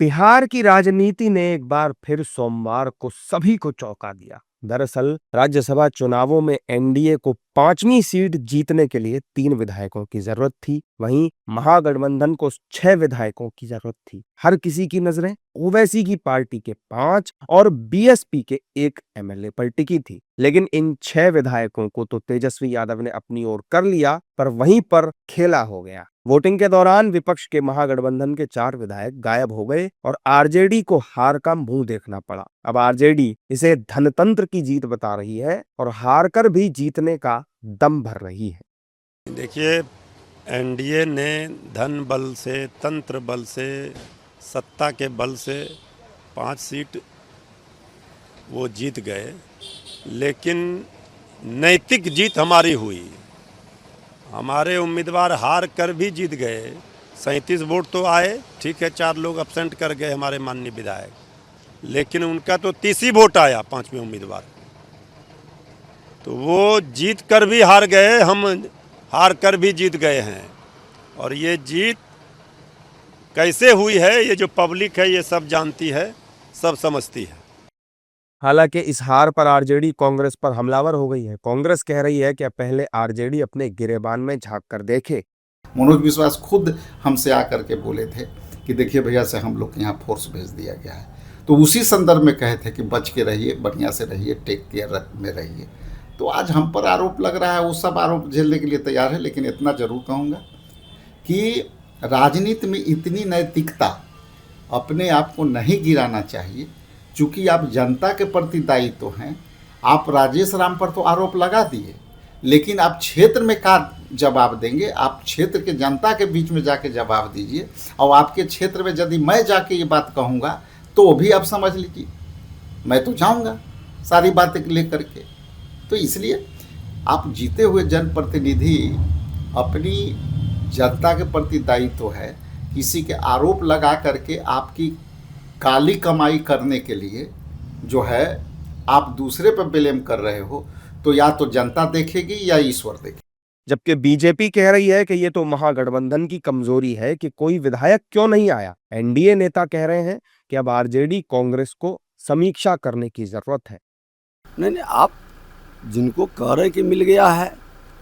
बिहार की राजनीति ने एक बार फिर सोमवार को सभी को चौंका दिया। दरअसल राज्यसभा चुनावों में एनडीए को 5वीं सीट जीतने के लिए 3 विधायकों की जरूरत थी। वहीं महागठबंधन को 6 विधायकों की जरूरत थी। हर किसी की नजरें ओवैसी की पार्टी के 5 और बीएसपी के 1 एमएलए पर टिकी थी। लेकिन इन 6 विधायकों को तो तेजस्वी यादव ने अपनी ओर कर लिया, पर वहीं पर खेला हो गया। वोटिंग के दौरान विपक्ष के महागठबंधन के 4 विधायक गायब हो गए और आरजेडी को हार का मुंह देखना पड़ा। अब आरजेडी इसे धनतंत्र की जीत बता रही है और हार कर भी जीतने का दम भर रही है। देखिए, एनडीए ने धन बल से, तंत्र बल से, सत्ता के बल से 5 सीट वो जीत गए, लेकिन नैतिक जीत हमारी हुई। हमारे उम्मीदवार हार कर भी जीत गए। 37 वोट तो आए, ठीक है, 4 लोग अब्सेंट कर गए हमारे माननीय विधायक, लेकिन उनका तो 30 ही वोट आया 5वें उम्मीदवार। तो वो जीत कर भी हार गए, हम हार कर भी जीत गए हैं। और ये जीत कैसे हुई है, ये जो पब्लिक है ये सब जानती है, सब समझती है। हालांकि इस हार पर आरजेडी कांग्रेस पर हमलावर हो गई है। कांग्रेस कह रही है कि पहले आरजेडी अपने गिरेबान में झांक कर देखे। मनोज विश्वास खुद हमसे आकर के बोले थे कि देखिए भैया से हम लोग के यहाँ फोर्स भेज दिया गया है, तो उसी संदर्भ में कहे थे कि बच के रहिए, बढ़िया से रहिए, टेक केयर में रहिए। तो आज हम पर आरोप लग रहा है, वो सब आरोप झेलने के लिए तैयार है। लेकिन इतना जरूर कहूँगा कि राजनीति में इतनी नैतिकता अपने आप को नहीं गिराना चाहिए। चूँकि आप जनता के प्रति दायित्व तो हैं। आप राजेश राम पर तो आरोप लगा दिए, लेकिन आप क्षेत्र में का जवाब देंगे? आप क्षेत्र के जनता के बीच में जाके जवाब दीजिए। और आपके क्षेत्र में यदि मैं जाके ये बात कहूँगा तो भी आप समझ लीजिए मैं तो जाऊँगा सारी बातें लेकर के। तो इसलिए आप जीते हुए जनप्रतिनिधि, अपनी जनता के प्रति दायित्व है। किसी के आरोप लगा करके आपकी काली कमाई करने के लिए जो है आप दूसरे पर ब्लेम कर रहे हो, तो या तो जनता देखेगी या ईश्वर देखेगी। जबकि बीजेपी कह रही है कि ये तो महागठबंधन की कमजोरी है कि कोई विधायक क्यों नहीं आया। एनडीए नेता कह रहे हैं कि अब आरजेडी कांग्रेस को समीक्षा करने की जरूरत है। नहीं, आप जिनको कह रहे कि मिल गया है,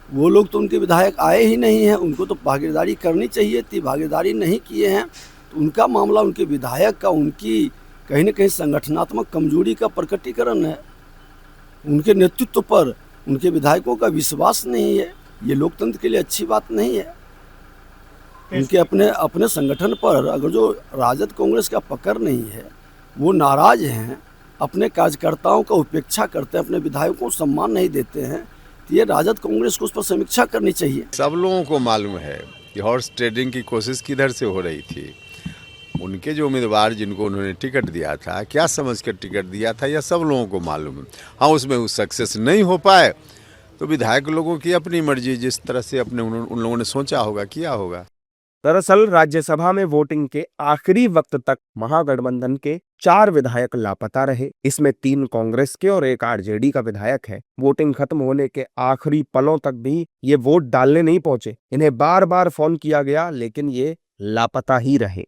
वो लोग तो उनके विधायक आए ही नहीं हैं। उनको तो भागीदारी करनी चाहिए थी, भागीदारी नहीं किए हैं। तो उनका मामला उनके विधायक का, उनकी कहीं न कहीं संगठनात्मक कमजोरी का प्रकटीकरण है। उनके नेतृत्व पर उनके विधायकों का विश्वास नहीं है। ये लोकतंत्र के लिए अच्छी बात नहीं है। उनके अपने संगठन पर अगर जो राजद कांग्रेस का पकड़ नहीं है, वो नाराज हैं, अपने कार्यकर्ताओं का उपेक्षा करते हैं, अपने विधायकों को सम्मान नहीं देते हैं, तो ये राजद कांग्रेस को उस पर समीक्षा करनी चाहिए। सब लोगों को मालूम है कि हॉर्स ट्रेडिंग की कोशिश किधर से हो रही थी। उनके जो उम्मीदवार जिनको उन्होंने टिकट दिया था, क्या समझ कर टिकट दिया था, यह सब लोगों को मालूम है। हाँ, उसमें वो सक्सेस नहीं हो पाए तो विधायक लोगों की अपनी मर्जी, जिस तरह से अपने उन लोगों ने सोचा होगा, किया होगा। दरअसल राज्यसभा में वोटिंग के आखिरी वक्त तक महागठबंधन के 4 विधायक लापता रहे। इसमें 3 कांग्रेस के और 1 आरजेडी का विधायक है। वोटिंग खत्म होने के आखिरी पलों तक भी ये वोट डालने नहीं पहुंचे। इन्हें बार बार फोन किया गया, लेकिन ये लापता ही रहे।